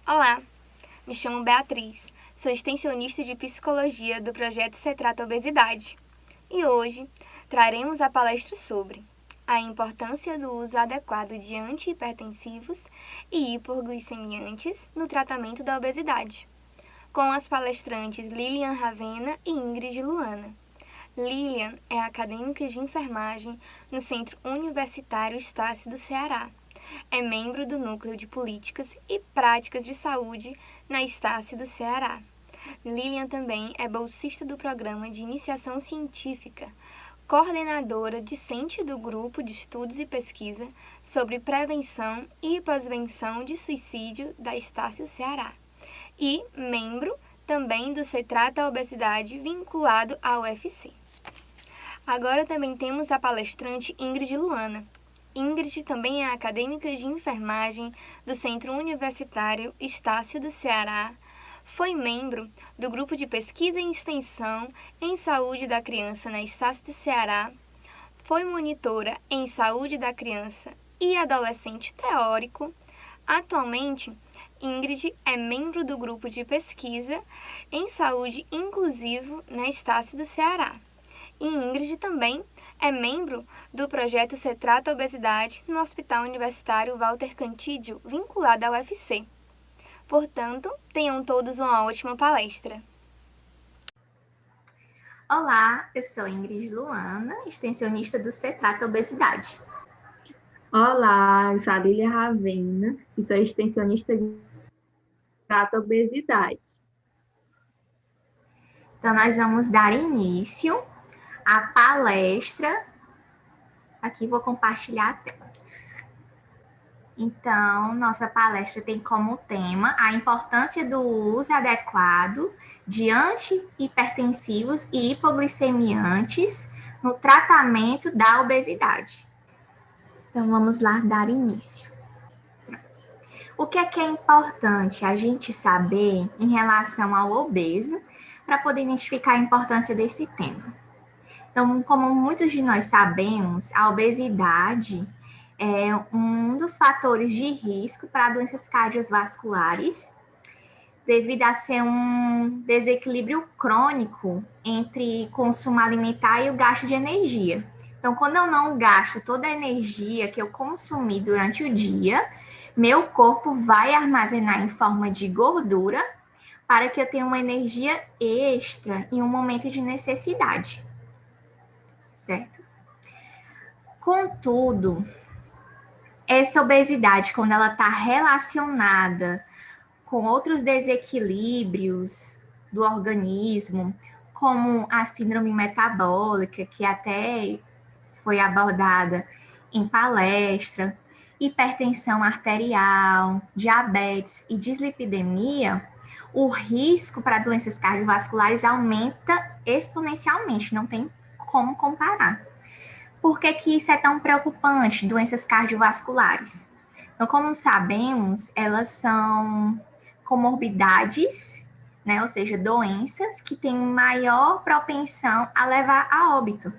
Olá, me chamo Beatriz, sou extensionista de psicologia do projeto Se Trata Obesidade e hoje traremos a palestra sobre a importância do uso adequado de antihipertensivos e hipoglicemiantes no tratamento da obesidade, com as palestrantes Lilian Ravena e Ingrid Luana. Lilian é acadêmica de enfermagem no Centro Universitário Estácio do Ceará. É membro do Núcleo de Políticas e Práticas de Saúde na Estácio do Ceará. Lilian também é bolsista do Programa de Iniciação Científica, coordenadora discente do Grupo de Estudos e Pesquisa sobre Prevenção e Pós-Venção de Suicídio da Estácio Ceará e membro também do Se Trata Obesidade vinculado ao UFC. Agora também temos a palestrante Ingrid Luana. Ingrid também é acadêmica de enfermagem do Centro Universitário Estácio do Ceará, foi membro do Grupo de Pesquisa e Extensão em Saúde da Criança na Estácio do Ceará, foi monitora em Saúde da Criança e Adolescente Teórico. Atualmente, Ingrid é membro do Grupo de Pesquisa em Saúde Inclusivo na Estácio do Ceará. E Ingrid também é membro do projeto Se Trata Obesidade no Hospital Universitário Walter Cantídio, vinculado ao UFC. Portanto, tenham todos uma ótima palestra. Olá, eu sou Ingrid Luana, extensionista do Se Trata Obesidade. Olá, eu sou a Lilia Ravena e sou extensionista de Trata Obesidade. Então, nós vamos dar início à palestra. Aqui vou compartilhar a tela. Então, nossa palestra tem como tema a importância do uso adequado de antihipertensivos e hipoglicemiantes no tratamento da obesidade. Então, vamos lá dar início. O que é importante a gente saber em relação ao obeso para poder identificar a importância desse tema? Então, como muitos de nós sabemos, a obesidade é um dos fatores de risco para doenças cardiovasculares, devido a ser um desequilíbrio crônico entre consumo alimentar e o gasto de energia. Então, quando eu não gasto toda a energia que eu consumi durante o dia, meu corpo vai armazenar em forma de gordura para que eu tenha uma energia extra em um momento de necessidade. Certo? Contudo, essa obesidade, quando ela está relacionada com outros desequilíbrios do organismo, como a síndrome metabólica, que até foi abordada em palestra, hipertensão arterial, diabetes e dislipidemia, o risco para doenças cardiovasculares aumenta exponencialmente, não tem como comparar. Por que isso é tão preocupante, doenças cardiovasculares? Então, como sabemos, elas são comorbidades, né? Ou seja, doenças que têm maior propensão a levar a óbito,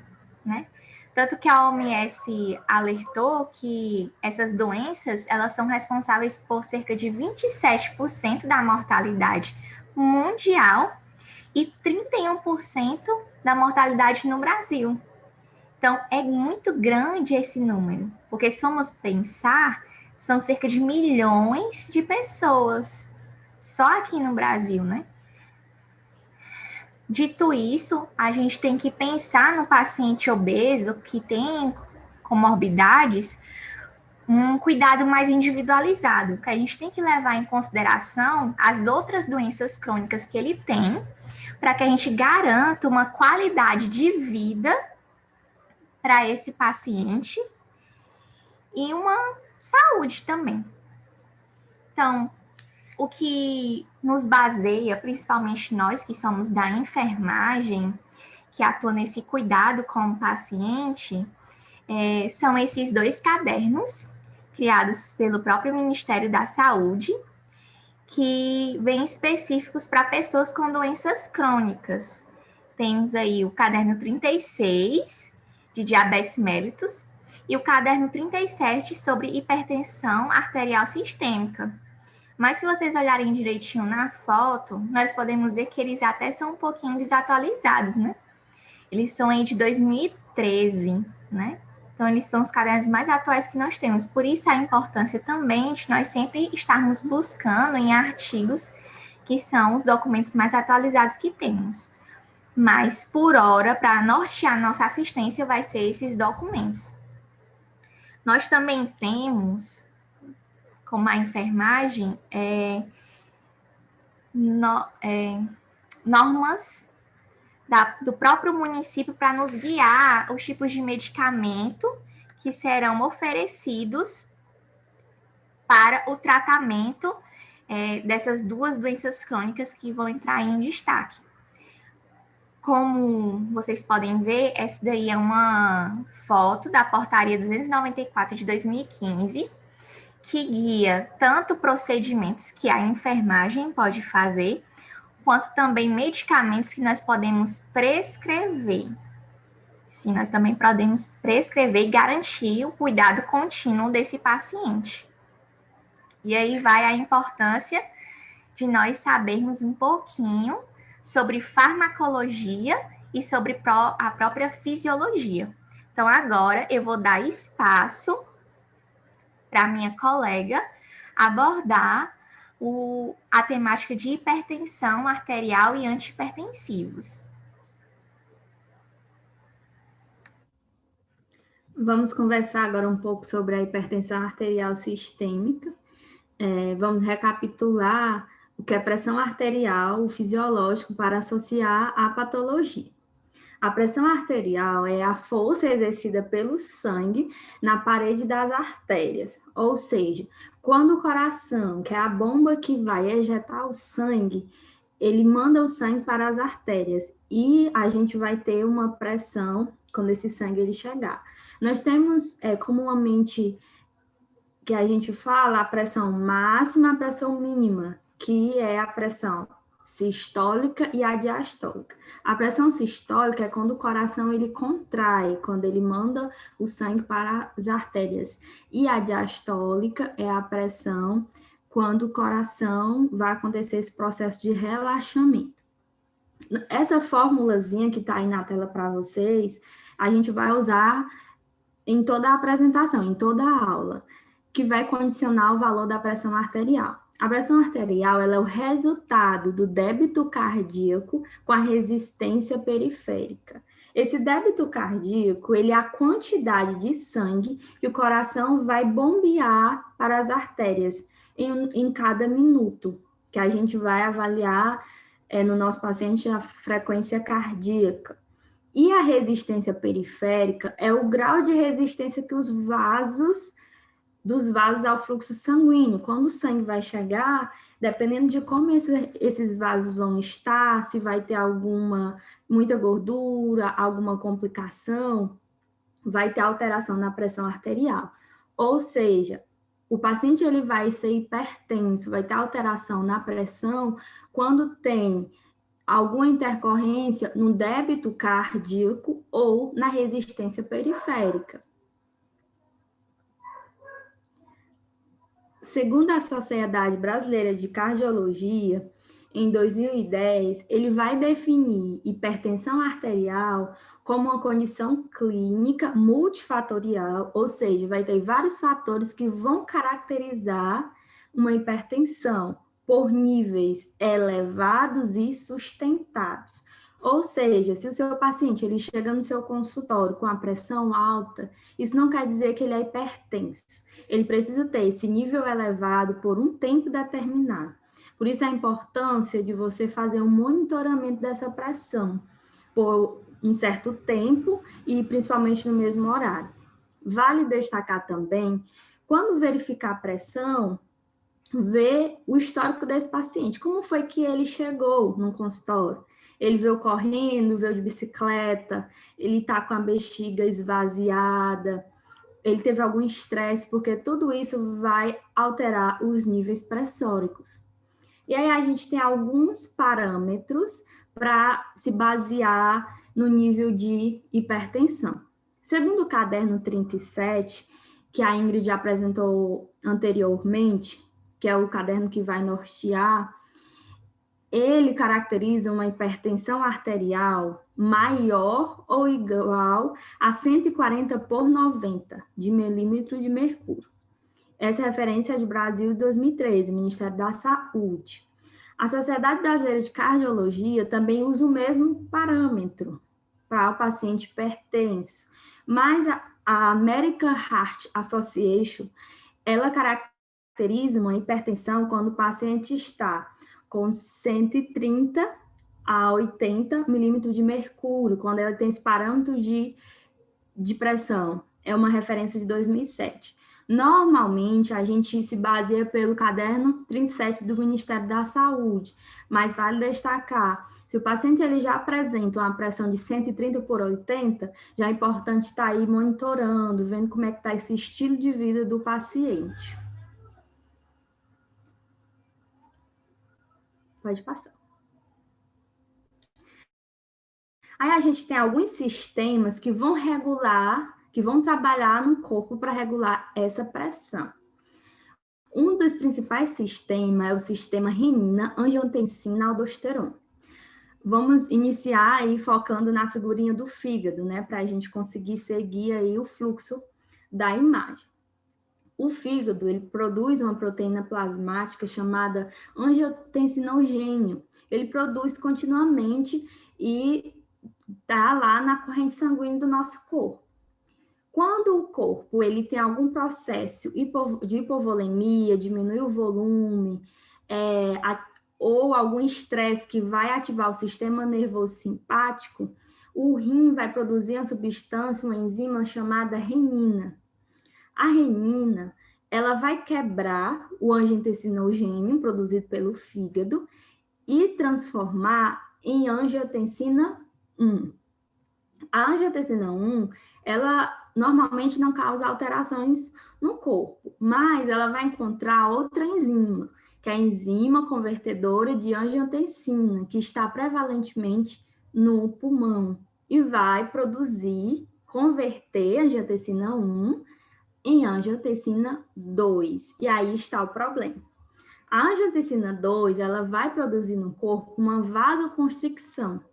né? Tanto que a OMS alertou que essas doenças, elas são responsáveis por cerca de 27% da mortalidade mundial e 31% da mortalidade no Brasil. Então, é muito grande esse número, porque se formos pensar, são cerca de milhões de pessoas, só aqui no Brasil, né? Dito isso, a gente tem que pensar no paciente obeso que tem comorbidades, um cuidado mais individualizado, que a gente tem que levar em consideração as outras doenças crônicas que ele tem, para que a gente garanta uma qualidade de vida para esse paciente e uma saúde também. Então, o que nos baseia, principalmente nós que somos da enfermagem, que atua nesse cuidado com o paciente, são esses 2 cadernos, criados pelo próprio Ministério da Saúde, que vêm específicos para pessoas com doenças crônicas. Temos aí o caderno 36, de diabetes mellitus, e o caderno 37 sobre hipertensão arterial sistêmica. Mas se vocês olharem direitinho na foto, nós podemos ver que eles até são um pouquinho desatualizados, né? Eles são aí de 2013, né? Então, eles são os cadernos mais atuais que nós temos. Por isso, a importância também de nós sempre estarmos buscando em artigos que são os documentos mais atualizados que temos. Mas, por hora, para nortear nossa assistência, vai ser esses documentos. Nós também temos, como a enfermagem, normas do próprio município para nos guiar os tipos de medicamento que serão oferecidos para o tratamento dessas duas doenças crônicas que vão entrar em destaque. Como vocês podem ver, essa daí é uma foto da Portaria 294 de 2015, que guia tanto procedimentos que a enfermagem pode fazer, quanto também medicamentos que nós podemos prescrever. Sim, nós também podemos prescrever e garantir o cuidado contínuo desse paciente. E aí vai a importância de nós sabermos um pouquinho sobre farmacologia e sobre a própria fisiologia. Então, agora eu vou dar espaço para a minha colega abordar a temática de hipertensão arterial e antihipertensivos. Vamos conversar agora um pouco sobre a hipertensão arterial sistêmica. Vamos recapitular o que é pressão arterial, o fisiológico, para associar à patologia. A pressão arterial é a força exercida pelo sangue na parede das artérias, ou seja, quando o coração, que é a bomba que vai ejetar o sangue, ele manda o sangue para as artérias e a gente vai ter uma pressão quando esse sangue ele chegar. Nós temos comumente que a gente fala a pressão máxima, a pressão mínima, que é a pressão sistólica e a diastólica. A pressão sistólica é quando o coração ele contrai, quando ele manda o sangue para as artérias. E a diastólica é a pressão quando o coração vai acontecer esse processo de relaxamento. Essa formulazinha que está aí na tela para vocês, a gente vai usar em toda a apresentação, em toda a aula, que vai condicionar o valor da pressão arterial. A pressão arterial ela é o resultado do débito cardíaco com a resistência periférica. Esse débito cardíaco ele é a quantidade de sangue que o coração vai bombear para as artérias em cada minuto, que a gente vai avaliar no nosso paciente a frequência cardíaca. E a resistência periférica é o grau de resistência que dos vasos ao fluxo sanguíneo. Quando o sangue vai chegar, dependendo de como esses vasos vão estar, se vai ter muita gordura, alguma complicação, vai ter alteração na pressão arterial. Ou seja, o paciente ele vai ser hipertenso, vai ter alteração na pressão quando tem alguma intercorrência no débito cardíaco ou na resistência periférica. Segundo a Sociedade Brasileira de Cardiologia, em 2010, ele vai definir hipertensão arterial como uma condição clínica multifatorial, ou seja, vai ter vários fatores que vão caracterizar uma hipertensão por níveis elevados e sustentados. Ou seja, se o seu paciente ele chega no seu consultório com a pressão alta, isso não quer dizer que ele é hipertenso. Ele precisa ter esse nível elevado por um tempo determinado. Por isso a importância de você fazer um monitoramento dessa pressão por um certo tempo e principalmente no mesmo horário. Vale destacar também, quando verificar a pressão, ver o histórico desse paciente. Como foi que ele chegou no consultório? Ele veio correndo, veio de bicicleta, ele está com a bexiga esvaziada, ele teve algum estresse, porque tudo isso vai alterar os níveis pressóricos. E aí a gente tem alguns parâmetros para se basear no nível de hipertensão. Segundo o caderno 37, que a Ingrid apresentou anteriormente, que é o caderno que vai nortear, ele caracteriza uma hipertensão arterial maior ou igual a 140/90 de milímetro de mercúrio. Essa referência é de Brasil de 2013, Ministério da Saúde. A Sociedade Brasileira de Cardiologia também usa o mesmo parâmetro para o paciente hipertenso, mas a American Heart Association, ela caracteriza uma hipertensão quando o paciente está com 130 a 80 milímetros de mercúrio, quando ela tem esse parâmetro de pressão. É uma referência de 2007. Normalmente, a gente se baseia pelo caderno 37 do Ministério da Saúde, mas vale destacar, se o paciente ele já apresenta uma pressão de 130/80, já é importante estar aí monitorando, vendo como é que está esse estilo de vida do paciente. Pode passar. Aí a gente tem alguns sistemas que vão regular, que vão trabalhar no corpo para regular essa pressão. Um dos principais sistemas é o sistema renina, angiotensina, aldosterona. Vamos iniciar aí focando na figurinha do fígado, né, para a gente conseguir seguir aí o fluxo da imagem. O fígado, ele produz uma proteína plasmática chamada angiotensinogênio. Ele produz continuamente e está lá na corrente sanguínea do nosso corpo. Quando o corpo ele tem algum processo de hipovolemia, diminui o volume, ou algum estresse que vai ativar o sistema nervoso simpático, o rim vai produzir uma substância, uma enzima chamada renina. A renina, ela vai quebrar o angiotensinogênio produzido pelo fígado e transformar em angiotensina 1. A angiotensina 1, ela normalmente não causa alterações no corpo, mas ela vai encontrar outra enzima, que é a enzima convertedora de angiotensina, que está prevalentemente no pulmão, e vai converter a angiotensina 1 em angiotensina 2. E aí está o problema. A angiotensina 2, ela vai produzir no corpo uma vasoconstricção.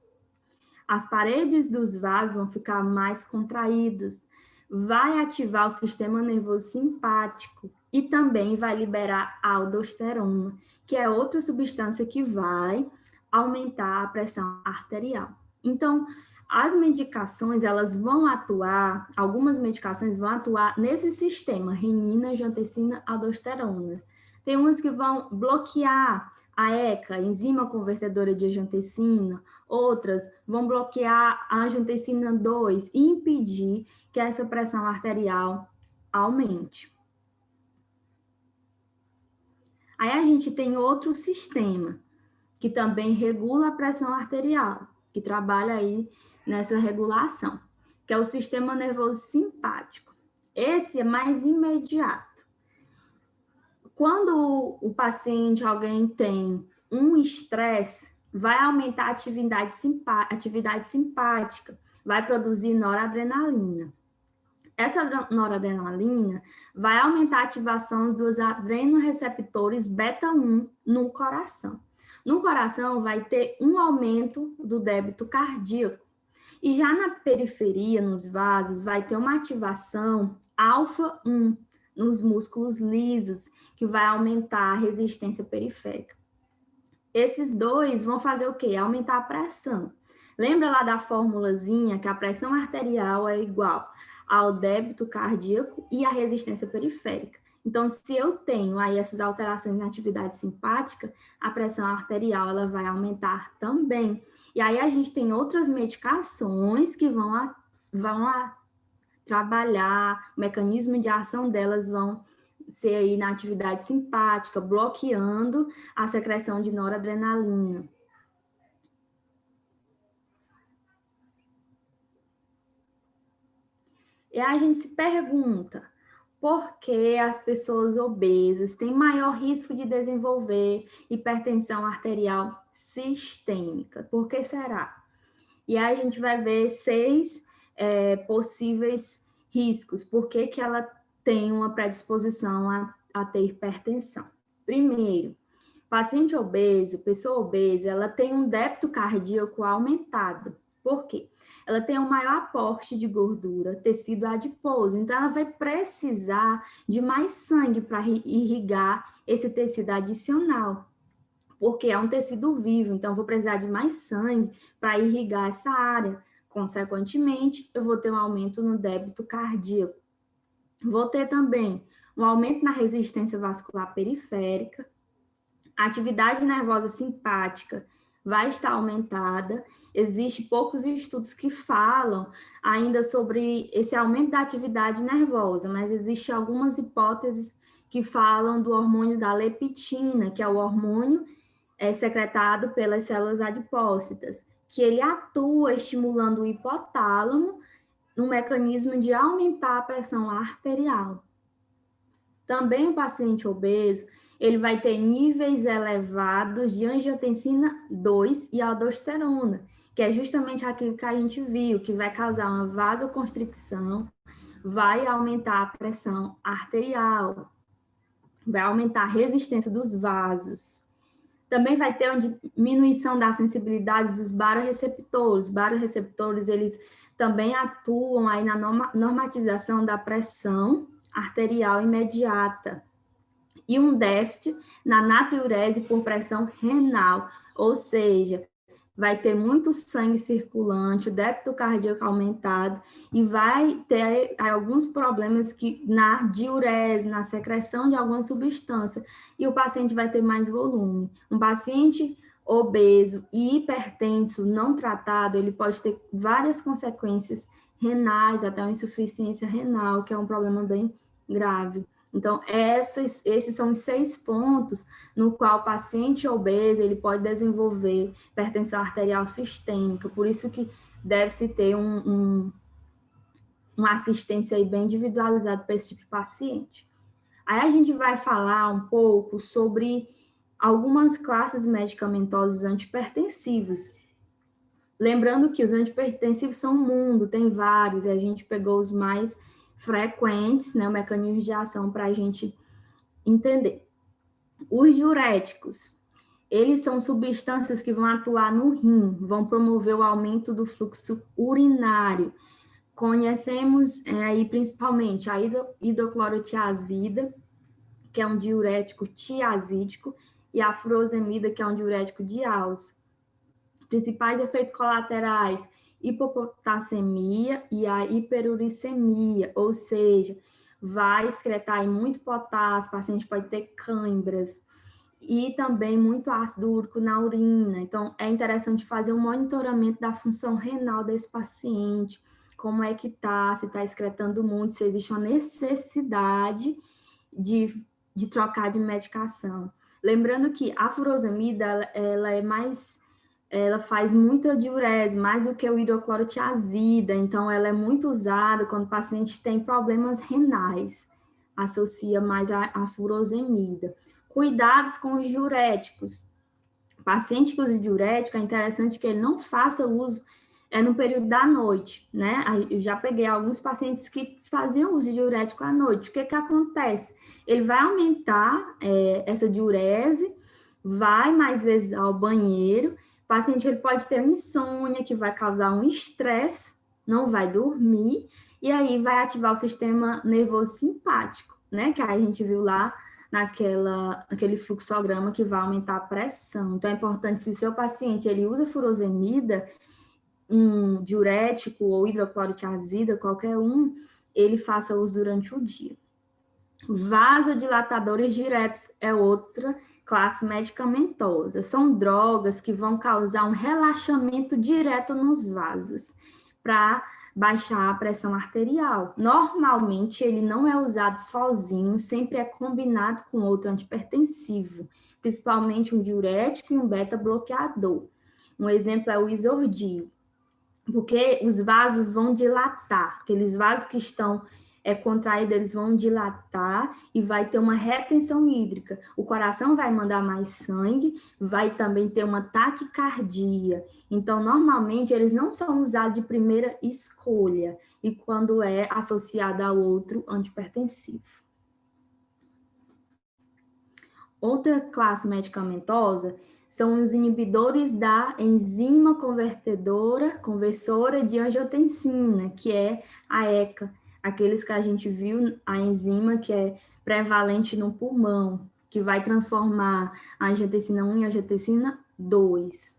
As paredes dos vasos vão ficar mais contraídas, vai ativar o sistema nervoso simpático e também vai liberar aldosterona, que é outra substância que vai aumentar a pressão arterial. Então, as medicações, elas vão atuar, algumas medicações vão atuar nesse sistema, renina, angiotensina, aldosterona. Tem umas que vão bloquear a ECA, enzima convertedora de angiotensina, outras vão bloquear a angiotensina 2 e impedir que essa pressão arterial aumente. Aí a gente tem outro sistema que também regula a pressão arterial, que trabalha aí nessa regulação, que é o sistema nervoso simpático. Esse é mais imediato. Quando o paciente, alguém tem um estresse, vai aumentar a atividade simpática, vai produzir noradrenalina. Essa noradrenalina vai aumentar a ativação dos adrenoreceptores beta-1 no coração. No coração vai ter um aumento do débito cardíaco. E já na periferia, nos vasos, vai ter uma ativação alfa-1 nos músculos lisos, que vai aumentar a resistência periférica. Esses dois vão fazer o quê? Aumentar a pressão. Lembra lá da formulazinha que a pressão arterial é igual ao débito cardíaco e a resistência periférica. Então, se eu tenho aí essas alterações na atividade simpática, a pressão arterial ela vai aumentar também. E aí a gente tem outras medicações que vão trabalhar, o mecanismo de ação delas vão ser aí na atividade simpática, bloqueando a secreção de noradrenalina. E a gente se pergunta, por que as pessoas obesas têm maior risco de desenvolver hipertensão arterial sistêmica? Por que será? E aí a gente vai ver 6 possíveis riscos. Por que ela tem uma predisposição a ter hipertensão? Primeiro, paciente obeso, pessoa obesa, ela tem um débito cardíaco aumentado. Por quê? Ela tem um maior aporte de gordura, tecido adiposo, então ela vai precisar de mais sangue para irrigar esse tecido adicional, porque é um tecido vivo, então eu vou precisar de mais sangue para irrigar essa área. Consequentemente, eu vou ter um aumento no débito cardíaco. Vou ter também um aumento na resistência vascular periférica, a atividade nervosa simpática vai estar aumentada. Existem poucos estudos que falam ainda sobre esse aumento da atividade nervosa, mas existem algumas hipóteses que falam do hormônio da leptina, que é o hormônio secretado pelas células adipócitas, que ele atua estimulando o hipotálamo no mecanismo de aumentar a pressão arterial. Também o paciente obeso, ele vai ter níveis elevados de angiotensina 2 e aldosterona, que é justamente aquilo que a gente viu, que vai causar uma vasoconstricção, vai aumentar a pressão arterial, vai aumentar a resistência dos vasos. Também vai ter uma diminuição da sensibilidade dos baroreceptores. Os baroreceptores, eles também atuam aí na normatização da pressão arterial imediata. E um déficit na natriurese por pressão renal, ou seja, vai ter muito sangue circulante, o débito cardíaco aumentado e vai ter alguns problemas na diurese, na secreção de alguma substância, e o paciente vai ter mais volume. Um paciente obeso e hipertenso não tratado, ele pode ter várias consequências renais, até uma insuficiência renal, que é um problema bem grave. Então, esses são os 6 pontos no qual o paciente obeso ele pode desenvolver hipertensão arterial sistêmica. Por isso que deve-se ter uma assistência aí bem individualizada para esse tipo de paciente. Aí a gente vai falar um pouco sobre algumas classes medicamentosas antihipertensivos. Lembrando que os antihipertensivos são um mundo, tem vários, e a gente pegou os mais frequentes, né, o mecanismo de ação para a gente entender. Os diuréticos, eles são substâncias que vão atuar no rim, vão promover o aumento do fluxo urinário. Conhecemos aí principalmente a hidroclorotiazida, que é um diurético tiazídico, e a furosemida, que é um diurético diálise. Principais efeitos colaterais: hipopotassemia e a hiperuricemia, ou seja, vai excretar muito potássio, o paciente pode ter câimbras, e também muito ácido úrico na urina. Então, é interessante fazer um monitoramento da função renal desse paciente, como é que tá, se está excretando muito, se existe uma necessidade de trocar de medicação. Lembrando que a furosemida, ela faz muita diurese, mais do que o hidroclorotiazida, então ela é muito usada quando o paciente tem problemas renais, associa mais a furosemida. Cuidados com os diuréticos. O paciente que usa diurético, é interessante que ele não faça uso no período da noite, né? Eu já peguei alguns pacientes que faziam uso de diurético à noite. O que que acontece? Ele vai aumentar essa diurese, vai mais vezes ao banheiro. O paciente ele pode ter insônia, que vai causar um estresse, não vai dormir, e aí vai ativar o sistema nervoso simpático, né? Que a gente viu lá naquele fluxograma que vai aumentar a pressão. Então, é importante, se o seu paciente ele usa furosemida, um diurético ou hidroclorotiazida, qualquer um, ele faça uso durante o dia. Vasodilatadores diretos é outra classe medicamentosa. São drogas que vão causar um relaxamento direto nos vasos para baixar a pressão arterial. Normalmente, ele não é usado sozinho, sempre é combinado com outro antihipertensivo, principalmente um diurético e um beta-bloqueador. Um exemplo é o Isordio, porque os vasos vão dilatar, aqueles vasos que estão contraídos, eles vão dilatar e vai ter uma retenção hídrica. O coração vai mandar mais sangue, vai também ter uma taquicardia. Então, normalmente, eles não são usados de primeira escolha e quando é associado a outro antihipertensivo. Outra classe medicamentosa são os inibidores da enzima conversora de angiotensina, que é a ECA, aqueles que a gente viu, a enzima que é prevalente no pulmão, que vai transformar a angiotensina 1 em angiotensina 2.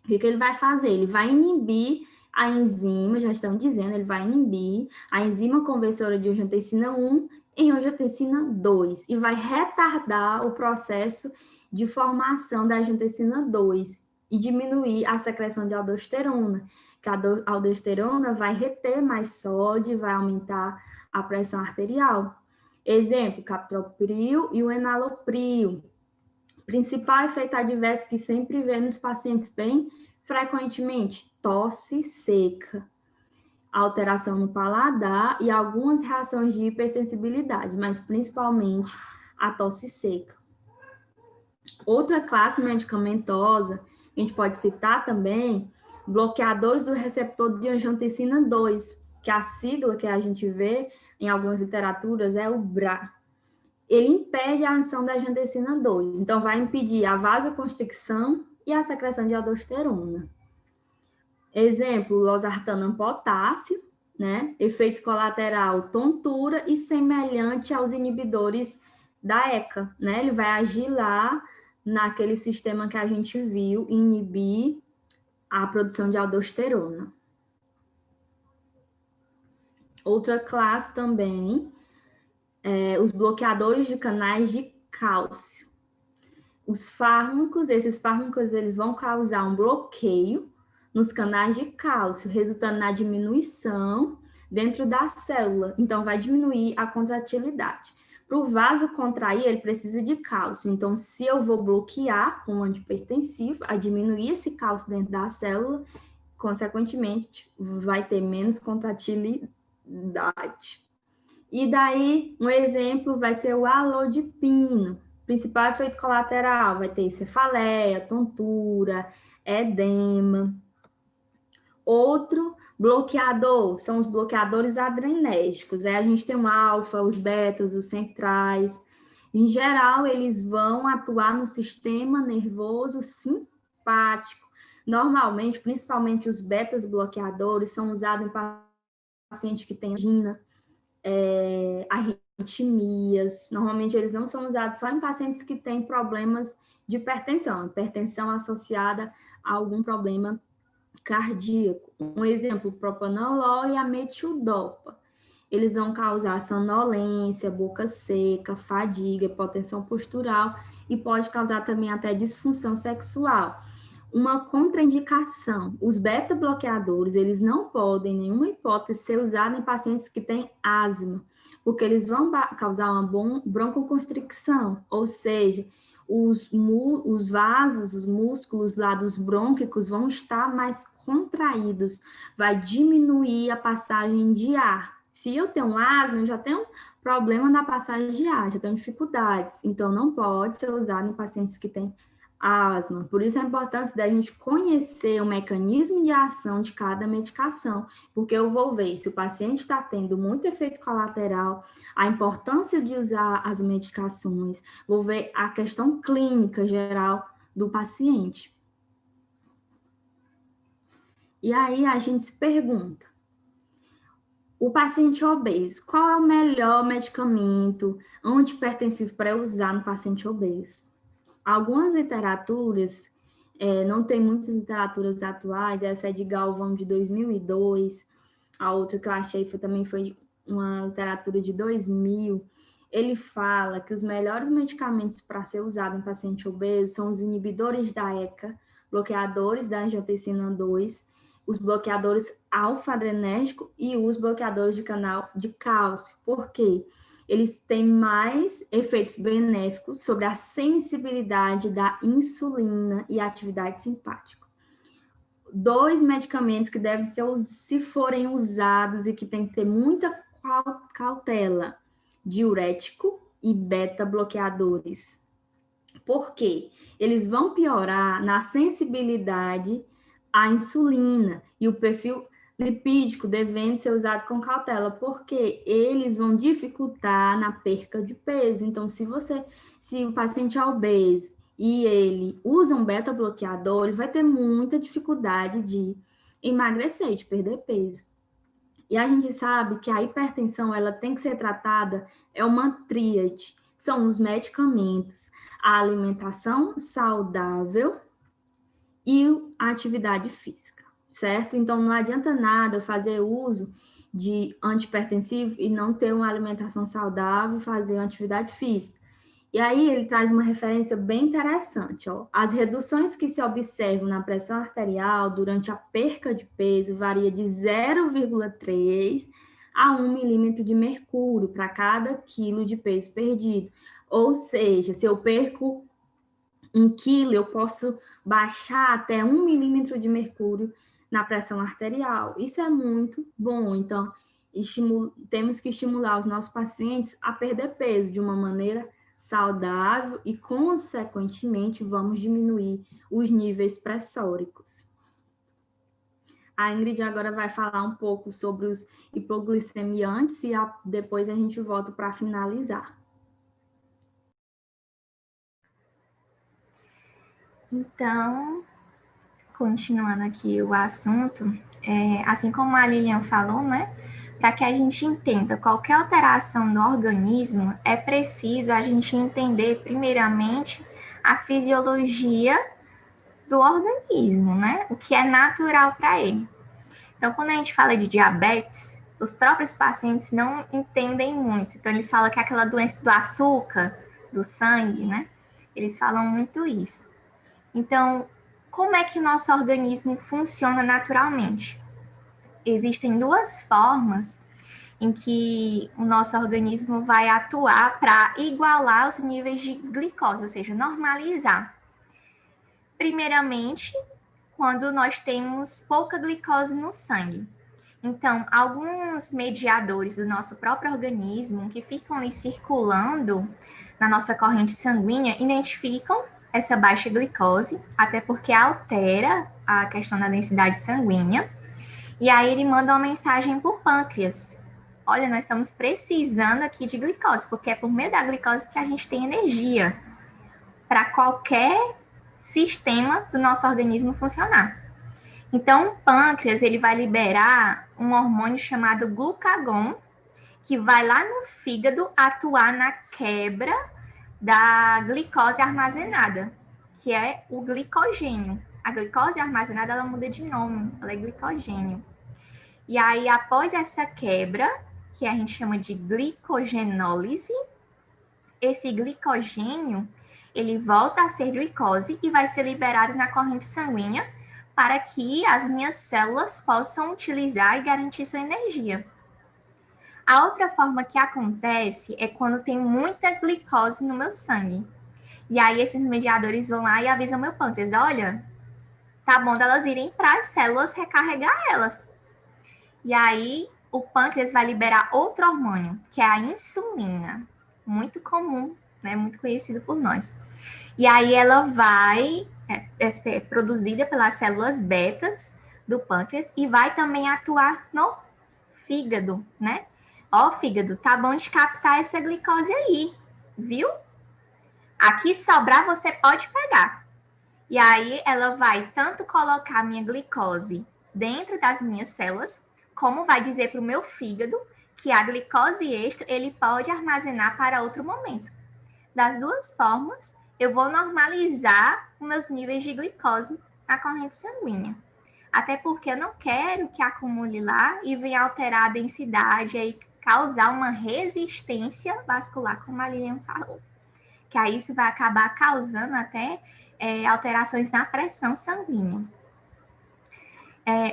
O que ele vai fazer? Ele vai inibir a enzima, já estão dizendo, ele vai inibir a enzima conversora de angiotensina 1 em angiotensina 2 e vai retardar o processo de formação da angiotensina 2 e diminuir a secreção de aldosterona, que a aldosterona vai reter mais sódio e vai aumentar a pressão arterial. Exemplo, captopril e o enalapril. Principal efeito adverso que sempre vê nos pacientes bem frequentemente, tosse seca, alteração no paladar e algumas reações de hipersensibilidade, mas principalmente a tosse seca. Outra classe medicamentosa, a gente pode citar também, bloqueadores do receptor de angiotensina 2, que a sigla que a gente vê em algumas literaturas é o BRA. Ele impede a ação da angiotensina 2, então vai impedir a vasoconstricção e a secreção de aldosterona. Exemplo, losartana potássio, né? Efeito colateral, tontura e semelhante aos inibidores da ECA, né? Ele vai agir lá naquele sistema que a gente viu, inibir a produção de aldosterona. Outra classe também os bloqueadores de canais de cálcio. Esses fármacos, eles vão causar um bloqueio nos canais de cálcio, resultando na diminuição dentro da célula. Então, vai diminuir a contratilidade. Para o vaso contrair, ele precisa de cálcio. Então, se eu vou bloquear com um antipertensivo, a diminuir esse cálcio dentro da célula, consequentemente, vai ter menos contratilidade. E daí, um exemplo vai ser o alodipino. Principal efeito colateral vai ter cefaleia, tontura, edema. Outro bloqueador são os bloqueadores adrenérgicos. Aí a gente tem o alfa, os betas, os centrais. Em geral, eles vão atuar no sistema nervoso simpático. Normalmente, principalmente os betas bloqueadores, são usados em pacientes que têm angina, arritmias. Normalmente, eles não são usados só em pacientes que têm problemas de hipertensão associada a algum problema cardíaco. Um exemplo, propanolol e a metildopa. Eles vão causar sonolência, boca seca, fadiga, hipotensão postural e pode causar também até disfunção sexual. Uma contraindicação, os beta-bloqueadores, eles não podem, em nenhuma hipótese, ser usados em pacientes que têm asma, porque eles vão causar uma broncoconstricção, ou seja, os vasos, os músculos lá dos brônquicos vão estar mais contraídos, vai diminuir a passagem de ar. Se eu tenho asma, eu já tenho problema na passagem de ar, já tenho dificuldades, então não pode ser usado em pacientes que têm asma. Por isso a importância da gente conhecer o mecanismo de ação de cada medicação, porque eu vou ver se o paciente está tendo muito efeito colateral, a importância de usar as medicações, vou ver a questão clínica geral do paciente. E aí a gente se pergunta, o paciente obeso, qual é o melhor medicamento antihipertensivo para usar no paciente obeso? Algumas literaturas, não tem muitas literaturas atuais, essa é de Galvão de 2002, a outra que eu achei também foi uma literatura de 2000, ele fala que os melhores medicamentos para ser usado em paciente obeso são os inibidores da ECA, bloqueadores da angiotensina 2, os bloqueadores alfa-adrenérgico e os bloqueadores de canal de cálcio. Por quê? Eles têm mais efeitos benéficos sobre a sensibilidade da insulina e a atividade simpática. 2 medicamentos que devem ser, se forem usados e que tem que ter muita cautela, diurético e beta-bloqueadores. Por quê? Eles vão piorar na sensibilidade à insulina e o perfil lipídico devendo ser usado com cautela, porque eles vão dificultar na perca de peso. Então, se o paciente é obeso e ele usa um beta-bloqueador, ele vai ter muita dificuldade de emagrecer, de perder peso. E a gente sabe que a hipertensão, ela tem que ser tratada, é uma tríade. São os medicamentos, a alimentação saudável e a atividade física, certo? Então, não adianta nada fazer uso de antihipertensivo e não ter uma alimentação saudável e fazer uma atividade física. E aí ele traz uma referência bem interessante, ó. As reduções que se observam na pressão arterial durante a perca de peso varia de 0,3 a 1 milímetro de mercúrio para cada quilo de peso perdido. Ou seja, se eu perco 1 quilo, eu posso baixar até 1 milímetro de mercúrio na pressão arterial. Isso é muito bom. Então, temos que estimular os nossos pacientes a perder peso de uma maneira saudável e, consequentemente, vamos diminuir os níveis pressóricos. A Ingrid agora vai falar um pouco sobre os hipoglicemiantes e depois a gente volta para finalizar. Então, continuando aqui o assunto, assim como a Lilian falou, né? Para que a gente entenda qualquer alteração no organismo, é preciso a gente entender, primeiramente, a fisiologia do organismo, né? O que é natural para ele. Então, quando a gente fala de diabetes, os próprios pacientes não entendem muito. Então, eles falam que é aquela doença do açúcar, do sangue, né? Eles falam muito isso. Então, como é que o nosso organismo funciona naturalmente? Existem duas formas em que o nosso organismo vai atuar para igualar os níveis de glicose, ou seja, normalizar. Primeiramente, quando nós temos pouca glicose no sangue. Então, alguns mediadores do nosso próprio organismo que ficam ali circulando na nossa corrente sanguínea identificam essa baixa glicose, até porque altera a questão da densidade sanguínea. E aí ele manda uma mensagem para o pâncreas. Olha, nós estamos precisando aqui de glicose, porque é por meio da glicose que a gente tem energia para qualquer sistema do nosso organismo funcionar. Então, o pâncreas, ele vai liberar um hormônio chamado glucagon, que vai lá no fígado atuar na quebra da glicose armazenada, que é o glicogênio. A glicose armazenada, ela muda de nome, ela é glicogênio. E aí, após essa quebra, que a gente chama de glicogenólise, esse glicogênio, ele volta a ser glicose e vai ser liberado na corrente sanguínea para que as minhas células possam utilizar e garantir sua energia. A outra forma que acontece é quando tem muita glicose no meu sangue. E aí esses mediadores vão lá e avisam meu pâncreas, olha, tá bom delas irem para as células recarregar elas. E aí o pâncreas vai liberar outro hormônio, que é a insulina, muito comum, né, muito conhecido por nós. E aí ela vai ser produzida pelas células betas do pâncreas e vai também atuar no fígado, né? Ó, fígado, tá bom de captar essa glicose aí, viu? Aqui sobrar você pode pegar. E aí ela vai tanto colocar a minha glicose dentro das minhas células, como vai dizer para o meu fígado que a glicose extra ele pode armazenar para outro momento. Das duas formas, eu vou normalizar os meus níveis de glicose na corrente sanguínea. Até porque eu não quero que acumule lá e venha alterar a densidade e causar uma resistência vascular, como a Lilian falou. Que aí isso vai acabar causando até alterações na pressão sanguínea.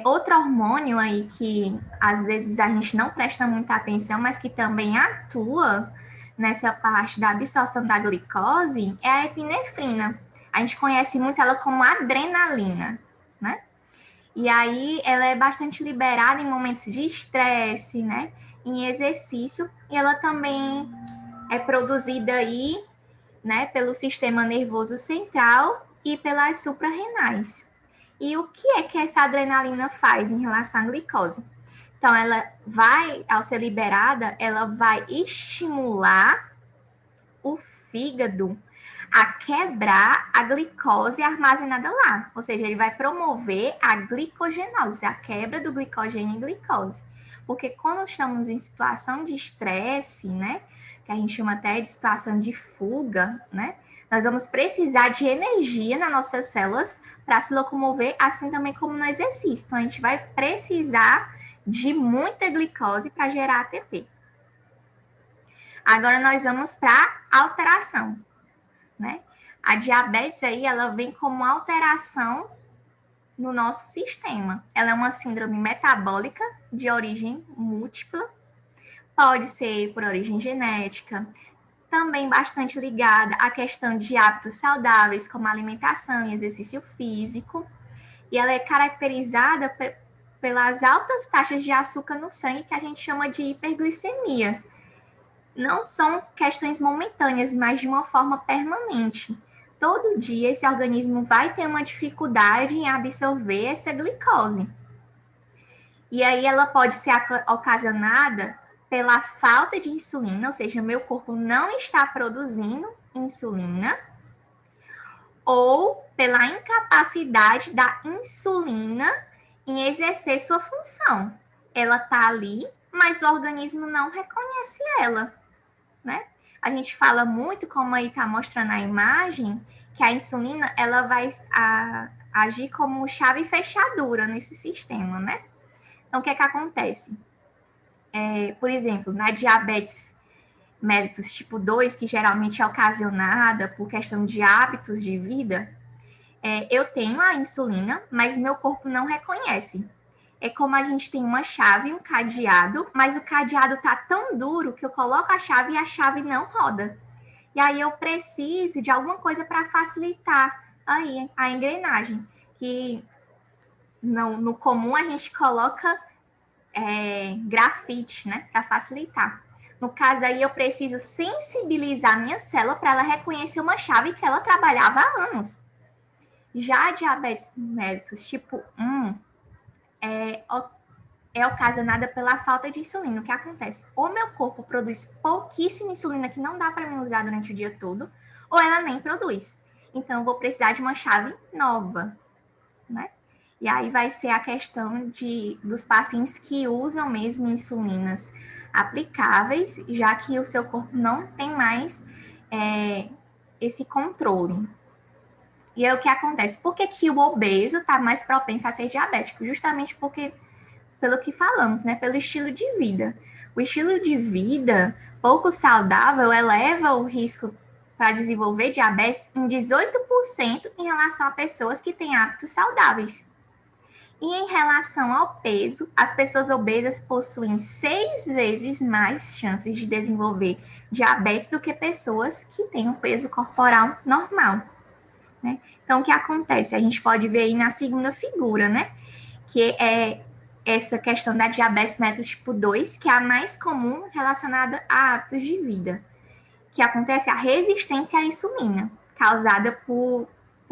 Outro hormônio aí que às vezes a gente não presta muita atenção, mas que também atua nessa parte da absorção da glicose é a epinefrina. A gente conhece muito ela como adrenalina, né? E aí ela é bastante liberada em momentos de estresse, né? Em exercício, e ela também é produzida aí, né, pelo sistema nervoso central e pelas suprarrenais. E o que é que essa adrenalina faz em relação à glicose? Então, ela vai, ao ser liberada, ela vai estimular o fígado a quebrar a glicose armazenada lá. Ou seja, ele vai promover a glicogenólise, a quebra do glicogênio em glicose. Porque quando estamos em situação de estresse, né, que a gente chama até de situação de fuga, né, nós vamos precisar de energia nas nossas células para se locomover, assim também como no exercício. Então, a gente vai precisar de muita glicose para gerar ATP. Agora, nós vamos para a alteração, né? A diabetes aí, ela vem como alteração no nosso sistema. Ela é uma síndrome metabólica de origem múltipla, pode ser por origem genética, também bastante ligada à questão de hábitos saudáveis, como alimentação e exercício físico, e ela é caracterizada pelas altas taxas de açúcar no sangue, que a gente chama de hiperglicemia. Não são questões momentâneas, mas de uma forma permanente. Todo dia esse organismo vai ter uma dificuldade em absorver essa glicose. E aí ela pode ser ocasionada pela falta de insulina, ou seja, meu corpo não está produzindo insulina, ou pela incapacidade da insulina em exercer sua função. Ela está ali, mas o organismo não reconhece ela, né? A gente fala muito, como aí está mostrando a imagem, que a insulina ela vai agir como chave e fechadura nesse sistema, né? Então, o que é que acontece? Por exemplo, na diabetes mellitus tipo 2, que geralmente é ocasionada por questão de hábitos de vida, eu tenho a insulina, mas meu corpo não reconhece. É como a gente tem uma chave, um cadeado, mas o cadeado tá tão duro que eu coloco a chave e a chave não roda. E aí eu preciso de alguma coisa para facilitar aí a engrenagem, que no comum a gente coloca grafite, né, para facilitar. No caso aí eu preciso sensibilizar a minha célula para ela reconhecer uma chave que ela trabalhava há anos. Já a diabetes mellitus tipo 1 é ocasionada pela falta de insulina. O que acontece? Ou meu corpo produz pouquíssima insulina que não dá para mim usar durante o dia todo, ou ela nem produz. Então, eu vou precisar de uma chave nova, né? E aí vai ser a questão dos pacientes que usam mesmo insulinas aplicáveis, já que o seu corpo não tem mais esse controle. E aí o que acontece? Por que o obeso está mais propenso a ser diabético? Justamente porque, pelo que falamos, né? Pelo estilo de vida. O estilo de vida pouco saudável eleva o risco para desenvolver diabetes em 18% em relação a pessoas que têm hábitos saudáveis. E em relação ao peso, as pessoas obesas possuem 6 vezes mais chances de desenvolver diabetes do que pessoas que têm um peso corporal normal, né? Então, o que acontece? A gente pode ver aí na segunda figura, né? Que é essa questão da diabetes mellitus tipo 2, que é a mais comum relacionada a hábitos de vida, que acontece a resistência à insulina, causada por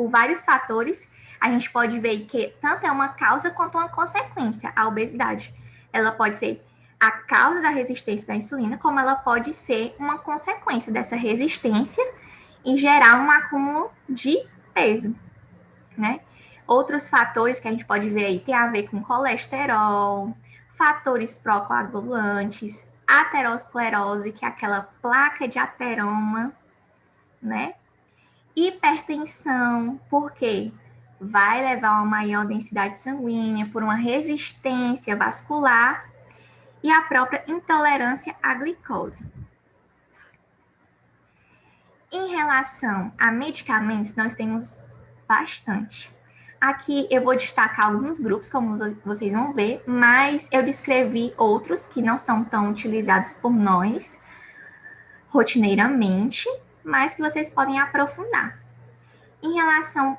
vários fatores. A gente pode ver que tanto é uma causa quanto uma consequência, a obesidade. Ela pode ser a causa da resistência da insulina, como ela pode ser uma consequência dessa resistência e gerar um acúmulo de peso, né? Outros fatores que a gente pode ver aí tem a ver com colesterol, fatores procoagulantes, aterosclerose, que é aquela placa de ateroma, né? Hipertensão, porque vai levar a uma maior densidade sanguínea por uma resistência vascular e a própria intolerância à glicose. Em relação a medicamentos, nós temos bastante. Aqui eu vou destacar alguns grupos, como vocês vão ver, mas eu descrevi outros que não são tão utilizados por nós rotineiramente, mas que vocês podem aprofundar. Em relação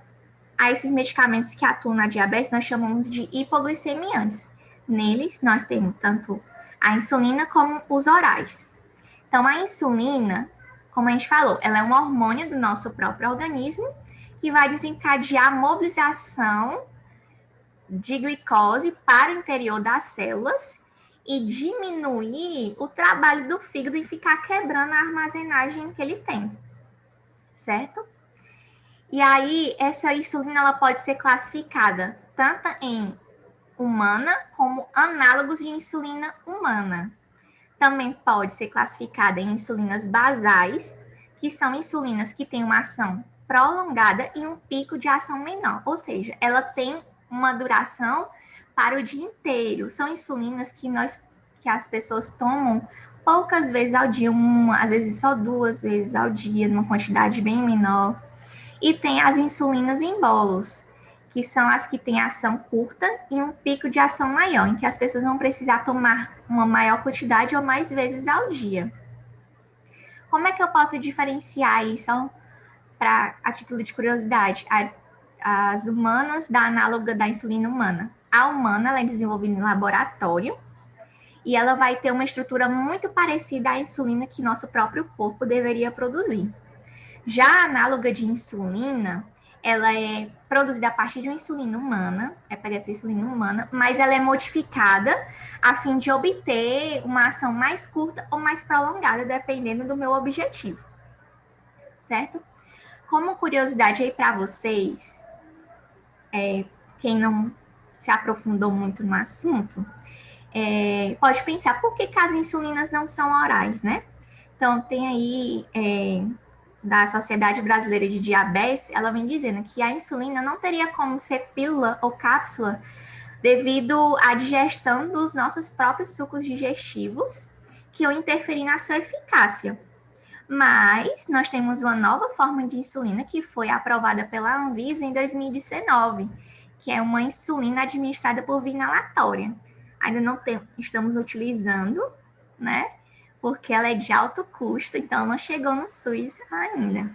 a esses medicamentos que atuam na diabetes, nós chamamos de hipoglicemiantes. Neles, nós temos tanto a insulina como os orais. Então, a insulina, como a gente falou, ela é um hormônio do nosso próprio organismo que vai desencadear a mobilização de glicose para o interior das células e diminuir o trabalho do fígado em ficar quebrando a armazenagem que ele tem, certo? E aí, essa insulina ela pode ser classificada tanto em humana como análogos de insulina humana. Também pode ser classificada em insulinas basais, que são insulinas que têm uma ação prolongada e um pico de ação menor, ou seja, ela tem uma duração para o dia inteiro. São insulinas que as pessoas tomam poucas vezes ao dia, às vezes só 2 vezes ao dia, numa quantidade bem menor. E tem as insulinas em bolos, que são as que têm ação curta e um pico de ação maior, em que as pessoas vão precisar tomar uma maior quantidade ou mais vezes ao dia. Como é que eu posso diferenciar isso a título de curiosidade? As humanas da análoga da insulina humana. A humana ela é desenvolvida em laboratório e ela vai ter uma estrutura muito parecida à insulina que nosso próprio corpo deveria produzir. Já a análoga de insulina, ela é produzida a partir de uma insulina humana, pega essa insulina humana, mas ela é modificada a fim de obter uma ação mais curta ou mais prolongada, dependendo do meu objetivo, certo? Como curiosidade aí para vocês, quem não se aprofundou muito no assunto, pode pensar por que as insulinas não são orais, né? Então, tem aí da Sociedade Brasileira de Diabetes, ela vem dizendo que a insulina não teria como ser pílula ou cápsula devido à digestão dos nossos próprios sucos digestivos, que iam interferir na sua eficácia. Mas nós temos uma nova forma de insulina que foi aprovada pela Anvisa em 2019, que é uma insulina administrada por via inalatória. Ainda não estamos utilizando, né? Porque ela é de alto custo, então não chegou no SUS ainda.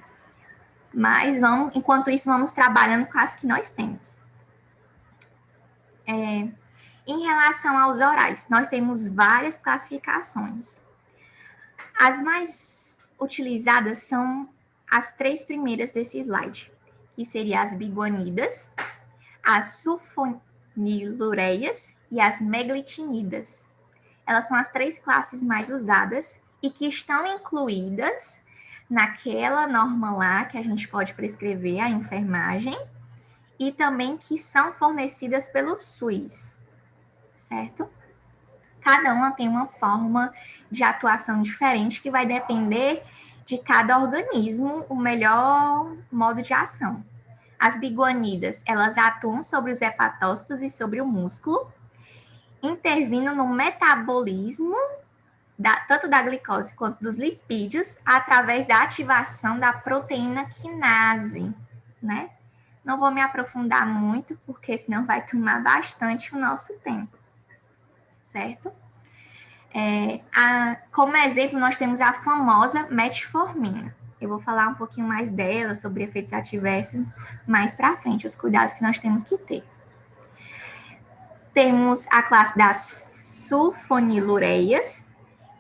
Mas enquanto isso, vamos trabalhando com as que nós temos. Em relação aos orais, nós temos várias classificações. As mais utilizadas são as 3 primeiras desse slide, que seriam as biguanidas, as sulfonilureias e as meglitinidas. Elas são as 3 classes mais usadas e que estão incluídas naquela norma lá que a gente pode prescrever a enfermagem e também que são fornecidas pelo SUS, certo? Cada uma tem uma forma de atuação diferente que vai depender de cada organismo o melhor modo de ação. As biguanidas, elas atuam sobre os hepatócitos e sobre o músculo, intervindo no metabolismo tanto da glicose quanto dos lipídios através da ativação da proteína quinase, né? Não vou me aprofundar muito, porque senão vai tomar bastante o nosso tempo, certo? Como exemplo, nós temos a famosa metformina. Eu vou falar um pouquinho mais dela, sobre efeitos adversos, mais para frente, os cuidados que nós temos que ter. Temos a classe das sulfonilureias,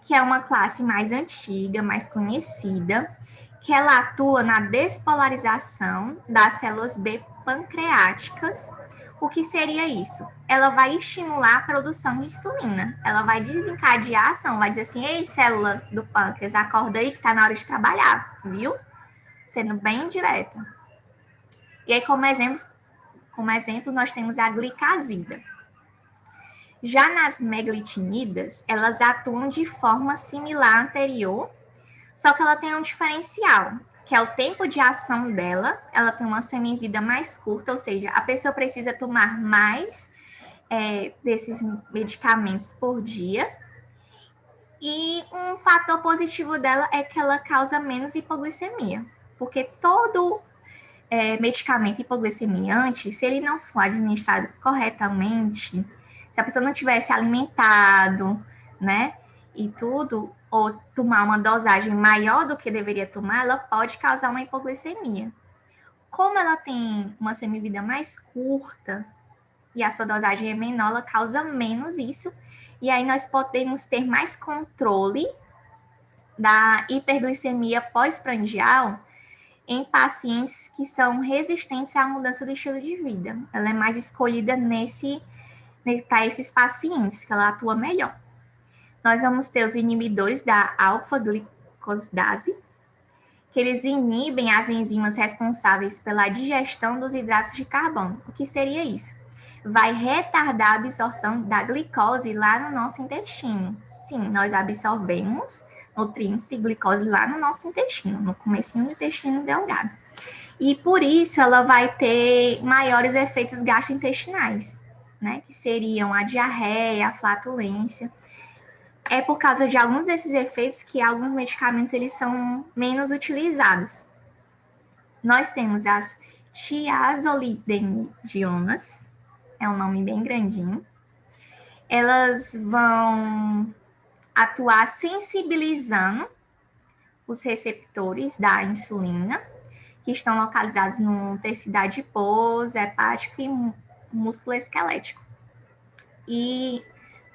que é uma classe mais antiga, mais conhecida, que ela atua na despolarização das células B pancreáticas. O que seria isso? Ela vai estimular a produção de insulina. Ela vai desencadear a ação, vai dizer assim, ei, célula do pâncreas, acorda aí que está na hora de trabalhar, viu? Sendo bem direta. E aí, como exemplo, nós temos a glicazida. Já nas meglitinidas, elas atuam de forma similar à anterior, só que ela tem um diferencial, que é o tempo de ação dela. Ela tem uma semivida mais curta, ou seja, a pessoa precisa tomar mais desses medicamentos por dia. E um fator positivo dela é que ela causa menos hipoglicemia, porque todo medicamento hipoglicemiante, se ele não for administrado corretamente, se a pessoa não tivesse alimentado, né, e tudo, ou tomar uma dosagem maior do que deveria tomar, ela pode causar uma hipoglicemia. Como ela tem uma semivida mais curta e a sua dosagem é menor, ela causa menos isso, e aí nós podemos ter mais controle da hiperglicemia pós-prandial em pacientes que são resistentes à mudança do estilo de vida. Ela é mais escolhida para esses pacientes, que ela atua melhor. Nós vamos ter os inibidores da alfa-glicosidase, que eles inibem as enzimas responsáveis pela digestão dos hidratos de carbono. O que seria isso? Vai retardar a absorção da glicose lá no nosso intestino. Sim, nós absorvemos nutrientes e glicose lá no nosso intestino, no comecinho do intestino delgado. E por isso ela vai ter maiores efeitos gastrointestinais, né? Que seriam a diarreia, a flatulência. É por causa de alguns desses efeitos que alguns medicamentos eles são menos utilizados. Nós temos as tiazolidinedionas, é um nome bem grandinho. Elas vão atuar sensibilizando os receptores da insulina, que estão localizados no tecido adiposo, hepático e músculo esquelético. E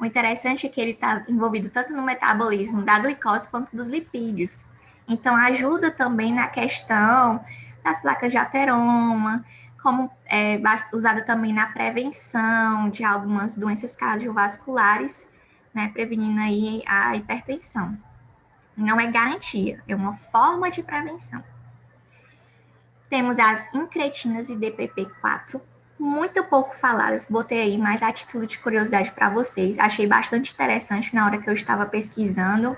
o interessante é que ele está envolvido tanto no metabolismo da glicose quanto dos lipídios. Então, ajuda também na questão das placas de ateroma, como é usada também na prevenção de algumas doenças cardiovasculares, né, prevenindo aí a hipertensão. Não é garantia, é uma forma de prevenção. Temos as incretinas e DPP-4, muito pouco faladas, botei aí mais a título de curiosidade para vocês. Achei bastante interessante na hora que eu estava pesquisando.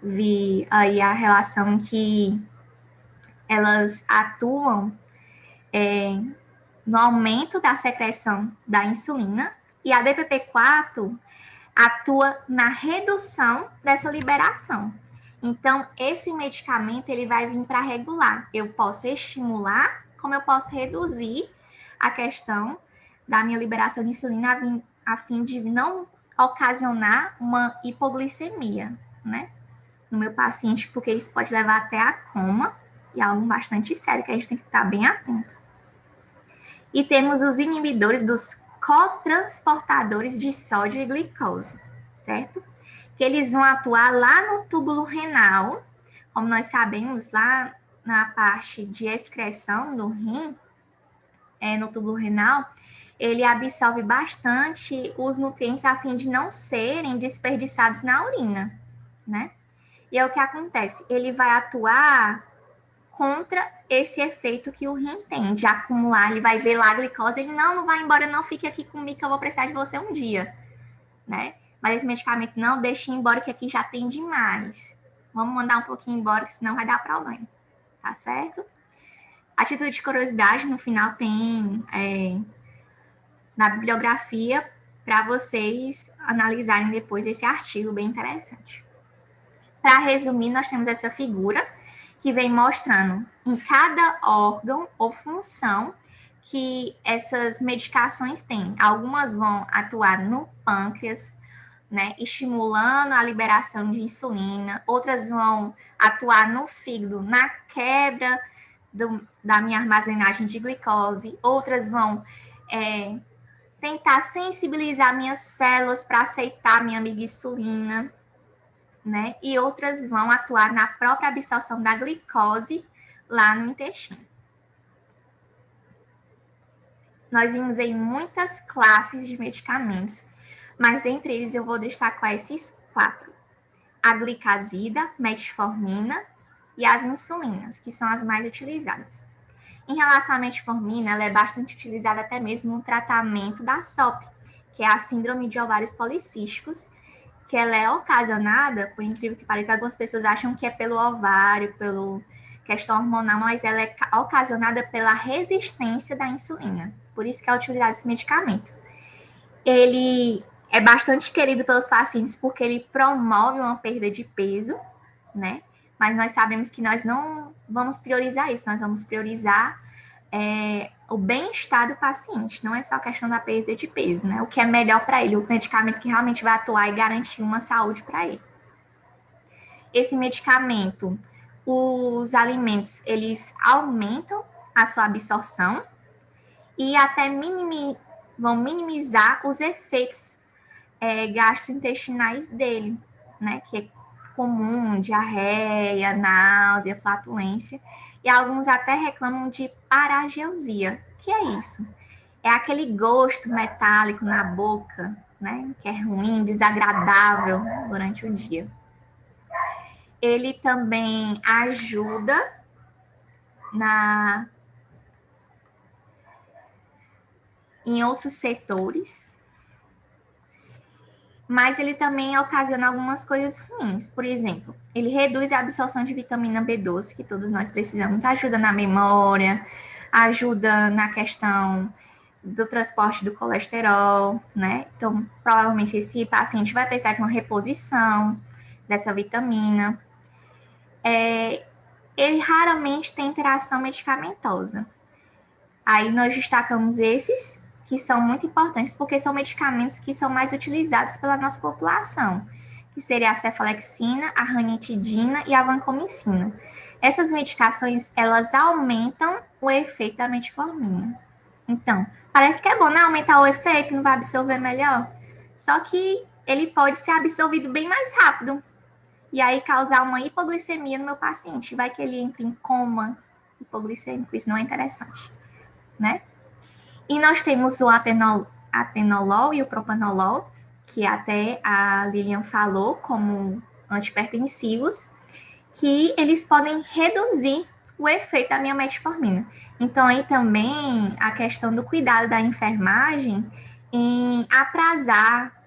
Vi aí a relação que elas atuam no aumento da secreção da insulina e a DPP-4 atua na redução dessa liberação. Então, esse medicamento ele vai vir para regular. Eu posso estimular, como eu posso reduzir a questão da minha liberação de insulina a fim de não ocasionar uma hipoglicemia, né? No meu paciente, porque isso pode levar até a coma e é algo bastante sério que a gente tem que estar bem atento. E temos os inibidores dos cotransportadores de sódio e glicose, certo? Que eles vão atuar lá no túbulo renal, como nós sabemos, lá na parte de excreção do rim, no túbulo renal, ele absorve bastante os nutrientes a fim de não serem desperdiçados na urina, né? E é o que acontece, ele vai atuar contra esse efeito que o rim tem, de acumular, ele vai ver lá a glicose, ele não vai embora, não fique aqui comigo que eu vou precisar de você um dia, né? Mas esse medicamento não deixe embora que aqui já tem demais. Vamos mandar um pouquinho embora, que senão vai dar problema, tá certo? A título de curiosidade, no final tem na bibliografia para vocês analisarem depois esse artigo bem interessante. Para resumir, nós temos essa figura que vem mostrando em cada órgão ou função que essas medicações têm. Algumas vão atuar no pâncreas, né, estimulando a liberação de insulina. Outras vão atuar no fígado, na quebra da minha armazenagem de glicose. Outras vão tentar sensibilizar minhas células para aceitar minha amiga insulina, né? E outras vão atuar na própria absorção da glicose lá no intestino. Nós vimos em muitas classes de medicamentos, mas dentre eles eu vou destacar esses 4. A glicazida, metformina e as insulinas, que são as mais utilizadas. Em relação à metformina, ela é bastante utilizada até mesmo no tratamento da SOP, que é a síndrome de ovários policísticos, que ela é ocasionada, por incrível que pareça, algumas pessoas acham que é pelo ovário, pela questão hormonal, mas ela é ocasionada pela resistência da insulina. Por isso que é utilizado esse medicamento. Ele é bastante querido pelos pacientes porque ele promove uma perda de peso, né? Mas nós sabemos que nós não vamos priorizar isso, nós vamos priorizar o bem-estar do paciente, não é só a questão da perda de peso, né? O que é melhor para ele, o medicamento que realmente vai atuar e garantir uma saúde para ele. Esse medicamento, os alimentos, eles aumentam a sua absorção e até vão minimizar os efeitos gastrointestinais dele, né? Que comum, diarreia, náusea, flatulência, e alguns até reclamam de parageusia. O que é isso? É aquele gosto metálico na boca, né? Que é ruim, desagradável durante o dia. Ele também ajuda em outros setores, mas ele também ocasiona algumas coisas ruins. Por exemplo, ele reduz a absorção de vitamina B12, que todos nós precisamos, ajuda na memória, ajuda na questão do transporte do colesterol, né? Então, provavelmente esse paciente vai precisar de uma reposição dessa vitamina. Ele raramente tem interação medicamentosa. Aí nós destacamos esses que são muito importantes, porque são medicamentos que são mais utilizados pela nossa população, que seria a cefalexina, a ranitidina e a vancomicina. Essas medicações, elas aumentam o efeito da metformina. Então, parece que é bom, né? Aumentar o efeito, não vai absorver melhor. Só que ele pode ser absorvido bem mais rápido. E aí causar uma hipoglicemia no meu paciente. Vai que ele entra em coma hipoglicêmico, isso não é interessante, né? E nós temos o atenolol e o propanolol, que até a Lilian falou como antihipertensivos, que eles podem reduzir o efeito da minha metformina. Então, aí também a questão do cuidado da enfermagem em aprazar,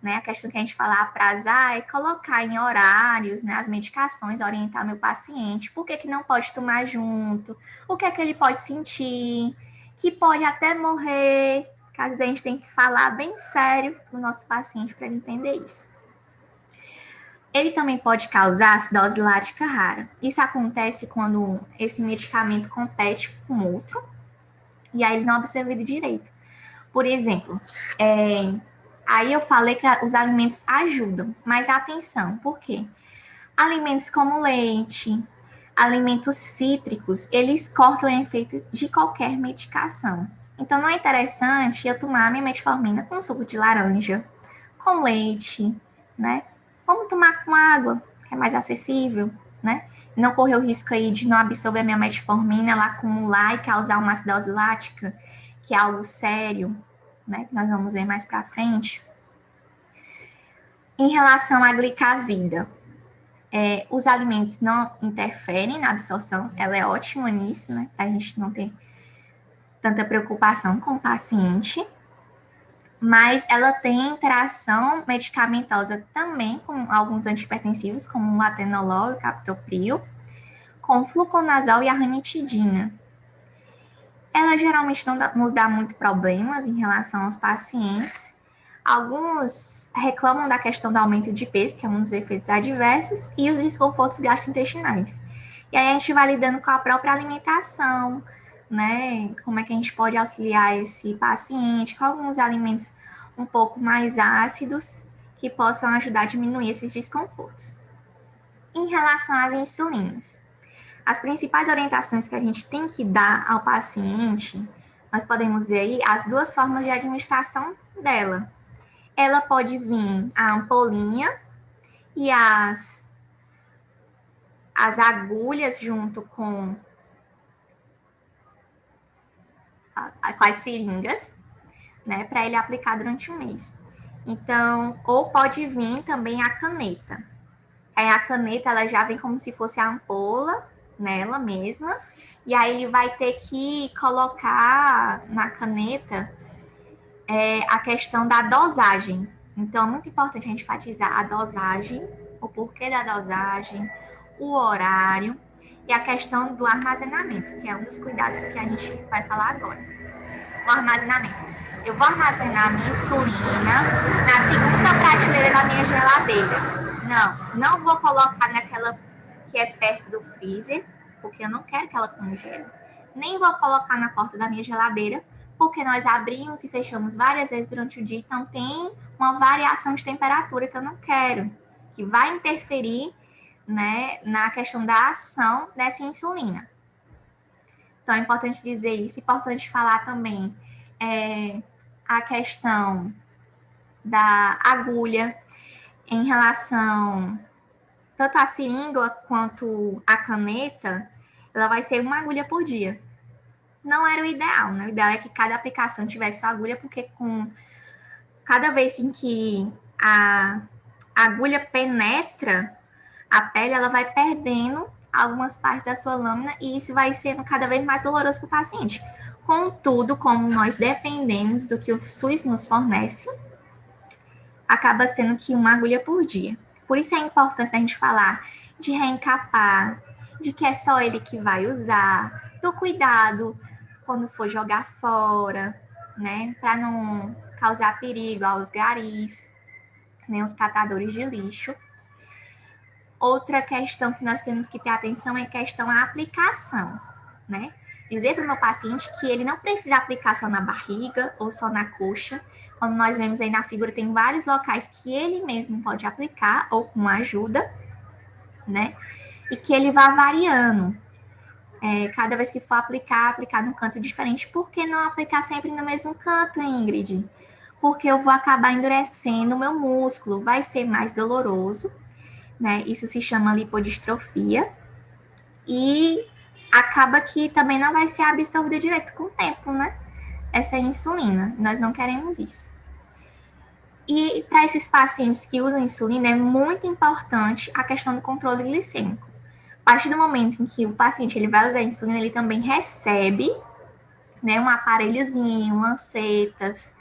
né? A questão que a gente fala aprazar é colocar em horários, né, as medicações, orientar meu paciente, por que não pode tomar junto, o que é que ele pode sentir, que pode até morrer, caso a gente tem que falar bem sério para o nosso paciente para ele entender isso. Ele também pode causar acidose lática rara. Isso acontece quando esse medicamento compete com outro, e aí ele não é absorvido direito. Por exemplo, aí eu falei que os alimentos ajudam, mas atenção, por quê? Alimentos como leite, alimentos cítricos, eles cortam o efeito de qualquer medicação. Então, não é interessante eu tomar minha metformina com suco de laranja, com leite, né? Vamos tomar com água, que é mais acessível, né? Não correr o risco aí de não absorver a minha metformina, ela acumular e causar uma acidose lática, que é algo sério, né? Que nós vamos ver mais para frente. Em relação à glicazida, os alimentos não interferem na absorção, ela é ótima nisso, né? A gente não tem tanta preocupação com o paciente, mas ela tem interação medicamentosa também com alguns antihipertensivos, como o atenolol e o captopril, com o fluconazol e a ranitidina. Ela geralmente não nos dá muito problemas em relação aos pacientes. Alguns reclamam da questão do aumento de peso, que é um dos efeitos adversos, e os desconfortos gastrointestinais. E aí a gente vai lidando com a própria alimentação, né? Como é que a gente pode auxiliar esse paciente com alguns alimentos um pouco mais ácidos que possam ajudar a diminuir esses desconfortos. Em relação às insulinas, as principais orientações que a gente tem que dar ao paciente, nós podemos ver aí as duas formas de administração dela. Ela pode vir a ampolinha e as agulhas junto com as seringas, né, para ele aplicar durante um mês. Então, ou pode vir também a caneta. Aí a caneta, ela já vem como se fosse a ampola nela mesma, e aí ele vai ter que colocar na caneta a questão da dosagem. Então, é muito importante a gente enfatizar a dosagem, o porquê da dosagem, o horário e a questão do armazenamento, que é um dos cuidados que a gente vai falar agora. O armazenamento. Eu vou armazenar a minha insulina na segunda prateleira da minha geladeira. Não vou colocar naquela que é perto do freezer, porque eu não quero que ela congele. Nem vou colocar na porta da minha geladeira, porque nós abrimos e fechamos várias vezes durante o dia, então tem uma variação de temperatura que eu não quero, que vai interferir, né, na questão da ação dessa insulina. Então, é importante dizer isso, é importante falar também a questão da agulha em relação tanto a seringa quanto a caneta, ela vai ser uma agulha por dia. Não era o ideal, né? O ideal é que cada aplicação tivesse sua agulha, porque com cada vez em que a agulha penetra a pele, ela vai perdendo algumas partes da sua lâmina e isso vai sendo cada vez mais doloroso para o paciente. Contudo, como nós dependemos do que o SUS nos fornece, acaba sendo que uma agulha por dia. Por isso a importância da gente falar de reencapar, de que é só ele que vai usar, do cuidado quando for jogar fora, né, para não causar perigo aos garis, nem os catadores de lixo. Outra questão que nós temos que ter atenção é a questão da aplicação, né? Dizer para o meu paciente que ele não precisa aplicar só na barriga ou só na coxa. Como nós vemos aí na figura, tem vários locais que ele mesmo pode aplicar ou com ajuda, né? E que ele vá variando. Cada vez que for aplicar num canto diferente. Por que não aplicar sempre no mesmo canto, Ingrid? Porque eu vou acabar endurecendo o meu músculo, vai ser mais doloroso, né? Isso se chama lipodistrofia. E acaba que também não vai ser absorvida direito com o tempo, né? Essa insulina. Nós não queremos isso. E para esses pacientes que usam insulina, é muito importante a questão do controle glicêmico. A partir do momento em que o paciente ele vai usar a insulina, ele também recebe, né, um aparelhozinho, lancetas,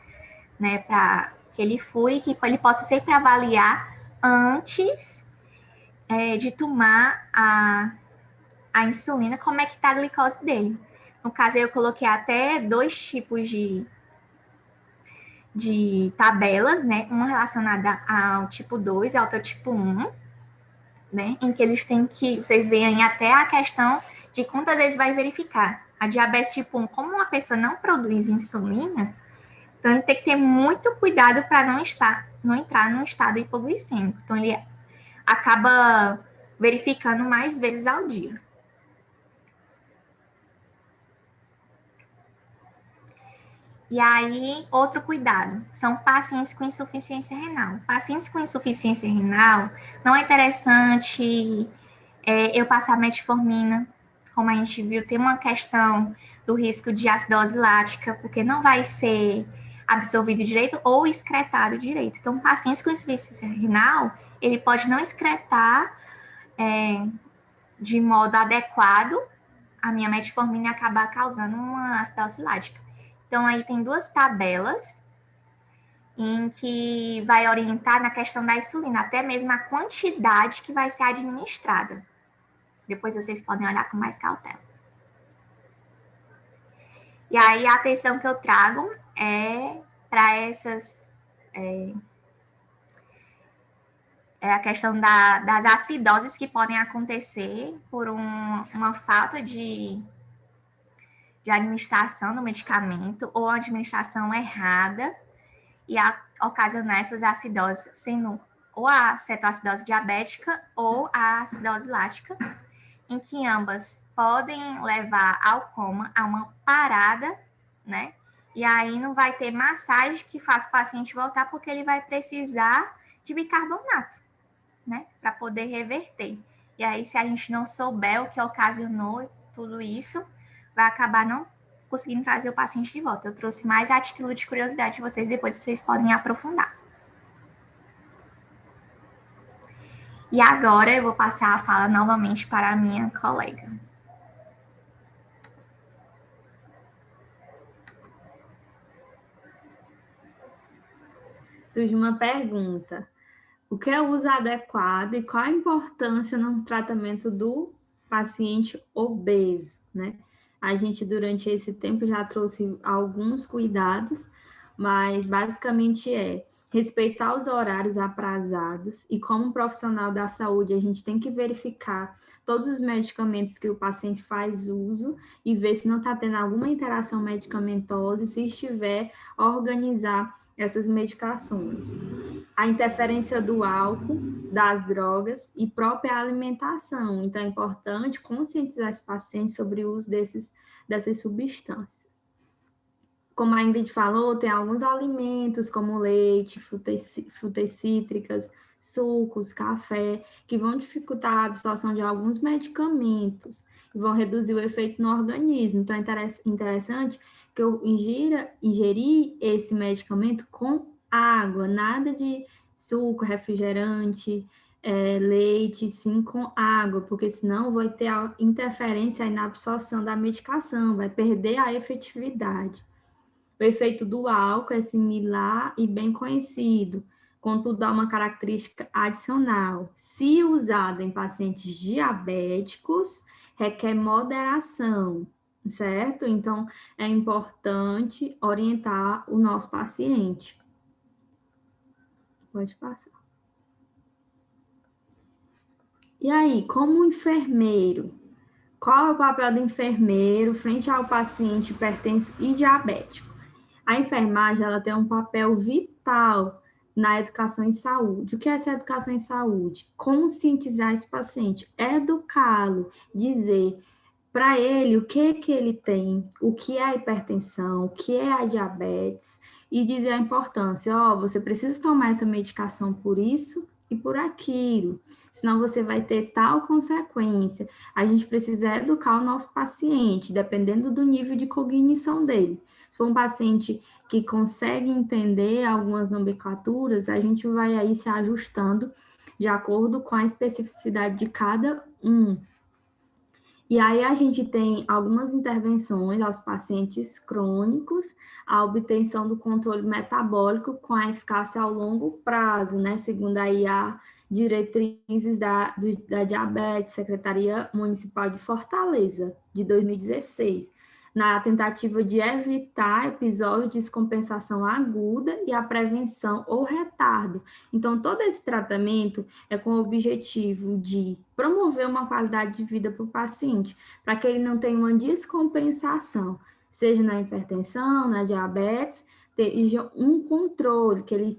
né, para que ele fure, que ele possa sempre avaliar antes de tomar a insulina, como é que está a glicose dele. No caso, eu coloquei até 2 tipos de tabelas, né, uma relacionada ao tipo 2 e outra tipo 1, né, em que eles têm que, vocês veem até a questão de quantas vezes vai verificar. A diabetes tipo 1, como uma pessoa não produz insulina, então ele tem que ter muito cuidado para não entrar num estado hipoglicêmico. Então ele acaba verificando mais vezes ao dia. E aí, outro cuidado, são pacientes com insuficiência renal. Pacientes com insuficiência renal, não é interessante eu passar metformina, como a gente viu, tem uma questão do risco de acidose lática, porque não vai ser absorvido direito ou excretado direito. Então, pacientes com insuficiência renal, ele pode não excretar de modo adequado a minha metformina e acabar causando uma acidose lática. Então, aí tem 2 tabelas em que vai orientar na questão da insulina, até mesmo a quantidade que vai ser administrada. Depois vocês podem olhar com mais cautela. E aí a atenção que eu trago é para essas... É a questão das acidoses que podem acontecer por uma falta de administração do medicamento ou administração errada e ocasionar essas acidoses, sendo ou a cetoacidose diabética ou a acidose lática, em que ambas podem levar ao coma, a uma parada, né? E aí não vai ter massagem que faça o paciente voltar, porque ele vai precisar de bicarbonato, né? Para poder reverter. E aí, se a gente não souber o que ocasionou tudo isso, vai acabar não conseguindo trazer o paciente de volta. Eu trouxe mais a título de curiosidade de vocês, depois vocês podem aprofundar. E agora eu vou passar a fala novamente para a minha colega. Surge uma pergunta. O que é o uso adequado e qual a importância no tratamento do paciente obeso, né? A gente, durante esse tempo, já trouxe alguns cuidados, mas basicamente respeitar os horários aprazados e, como profissional da saúde, a gente tem que verificar todos os medicamentos que o paciente faz uso e ver se não está tendo alguma interação medicamentosa e, se estiver, organizar essas medicações. A interferência do álcool, das drogas e própria alimentação. Então, é importante conscientizar esse paciente sobre o uso dessas substâncias. Como a Ingrid falou, tem alguns alimentos, como leite, frutas cítricas, sucos, café, que vão dificultar a absorção de alguns medicamentos, e vão reduzir o efeito no organismo. Então, é interessante que eu ingerir esse medicamento com água, nada de suco, refrigerante, leite, sim, com água, porque senão vai ter a interferência aí na absorção da medicação, vai perder a efetividade. O efeito do álcool é similar e bem conhecido, contudo, há uma característica adicional. Se usado em pacientes diabéticos, requer moderação, certo? Então, é importante orientar o nosso paciente. Pode passar. E aí, como enfermeiro, qual é o papel do enfermeiro frente ao paciente hipertenso e diabético? A enfermagem ela tem um papel vital na educação em saúde. O que é essa educação em saúde? Conscientizar esse paciente, educá-lo, dizer para ele o que ele tem, o que é a hipertensão, o que é a diabetes, e dizer a importância, você precisa tomar essa medicação por isso e por aquilo, senão você vai ter tal consequência. A gente precisa educar o nosso paciente, dependendo do nível de cognição dele. Se for um paciente que consegue entender algumas nomenclaturas, a gente vai aí se ajustando de acordo com a especificidade de cada um. E aí a gente tem algumas intervenções aos pacientes crônicos, a obtenção do controle metabólico com a eficácia ao longo prazo, né? Segundo aí a diretrizes da diabetes, Secretaria Municipal de Fortaleza, de 2016, na tentativa de evitar episódios de descompensação aguda e a prevenção ou retardo. Então, todo esse tratamento é com o objetivo de promover uma qualidade de vida para o paciente, para que ele não tenha uma descompensação, seja na hipertensão, na diabetes, seja um controle, que ele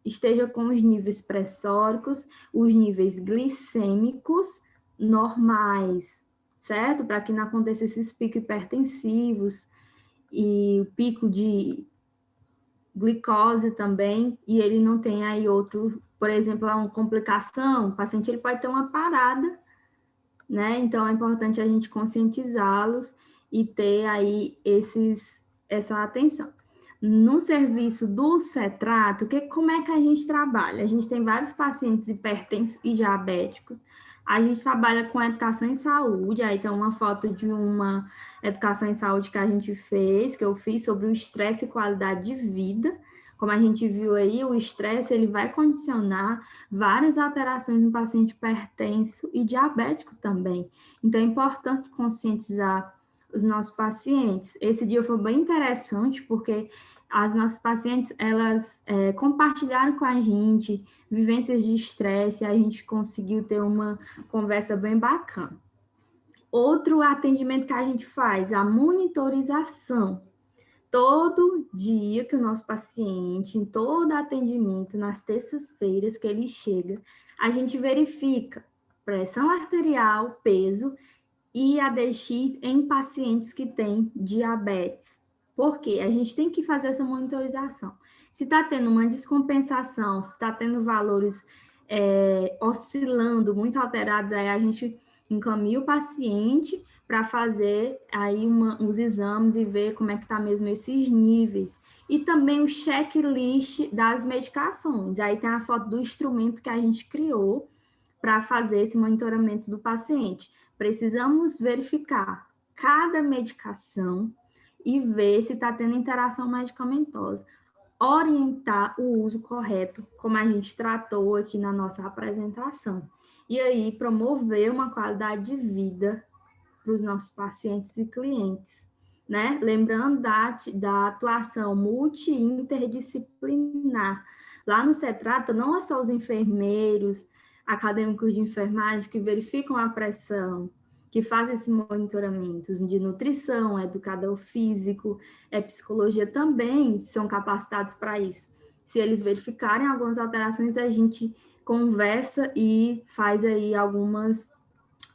esteja com os níveis pressóricos, os níveis glicêmicos normais, certo? Para que não aconteça esses picos hipertensivos e o pico de glicose também, e ele não tem aí outro, por exemplo, uma complicação, o paciente ele pode ter uma parada, né? Então, é importante a gente conscientizá-los e ter aí essa atenção. No serviço do Cetrato, como é que a gente trabalha? A gente tem vários pacientes hipertensos e diabéticos, a gente trabalha com educação em saúde, aí tem uma foto de uma educação em saúde que a gente fez, que eu fiz sobre o estresse e qualidade de vida. Como a gente viu aí, o estresse ele vai condicionar várias alterações no paciente hipertenso e diabético também. Então, é importante conscientizar os nossos pacientes. Esse dia foi bem interessante, porque as nossas pacientes, elas compartilharam com a gente vivências de estresse, e a gente conseguiu ter uma conversa bem bacana. Outro atendimento que a gente faz, a monitorização. Todo dia que o nosso paciente, em todo atendimento, nas terças-feiras que ele chega, a gente verifica pressão arterial, peso e ADX em pacientes que têm diabetes. Por quê? A gente tem que fazer essa monitorização. Se está tendo uma descompensação, se está tendo valores oscilando, muito alterados, aí a gente encaminha o paciente para fazer aí os exames e ver como é que está mesmo esses níveis. E também o checklist das medicações. Aí tem a foto do instrumento que a gente criou para fazer esse monitoramento do paciente. Precisamos verificar cada medicação e ver se está tendo interação medicamentosa. Orientar o uso correto, como a gente tratou aqui na nossa apresentação. E aí, promover uma qualidade de vida para os nossos pacientes e clientes, né? Lembrando da atuação multi-interdisciplinar. Lá no Cetrata, não é só os enfermeiros, acadêmicos de enfermagem que verificam a pressão, que fazem esse monitoramento de nutrição, educador físico, psicologia também são capacitados para isso. Se eles verificarem algumas alterações, a gente conversa e faz aí algumas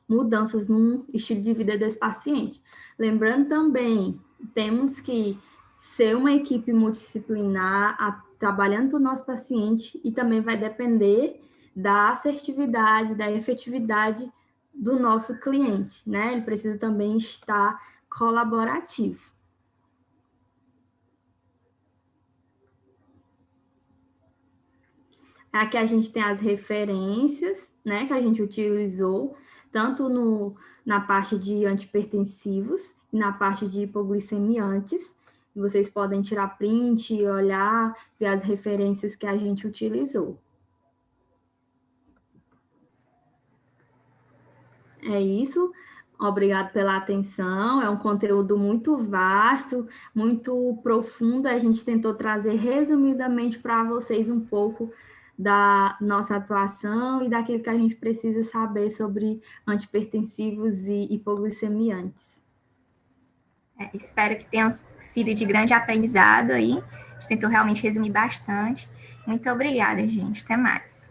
mudanças no estilo de vida desse paciente. Lembrando também, temos que ser uma equipe multidisciplinar, trabalhando para o nosso paciente, e também vai depender da assertividade, da efetividade do nosso cliente, né? Ele precisa também estar colaborativo. Aqui a gente tem as referências, né, que a gente utilizou, tanto na parte de antipertensivos e na parte de hipoglicemiantes. Vocês podem tirar print, olhar, ver as referências que a gente utilizou. É isso. Obrigado pela atenção. É um conteúdo muito vasto, muito profundo. A gente tentou trazer resumidamente para vocês um pouco da nossa atuação e daquilo que a gente precisa saber sobre antipertensivos e hipoglicemiantes. Espero que tenha sido de grande aprendizado aí. A gente tentou realmente resumir bastante. Muito obrigada, gente. Até mais.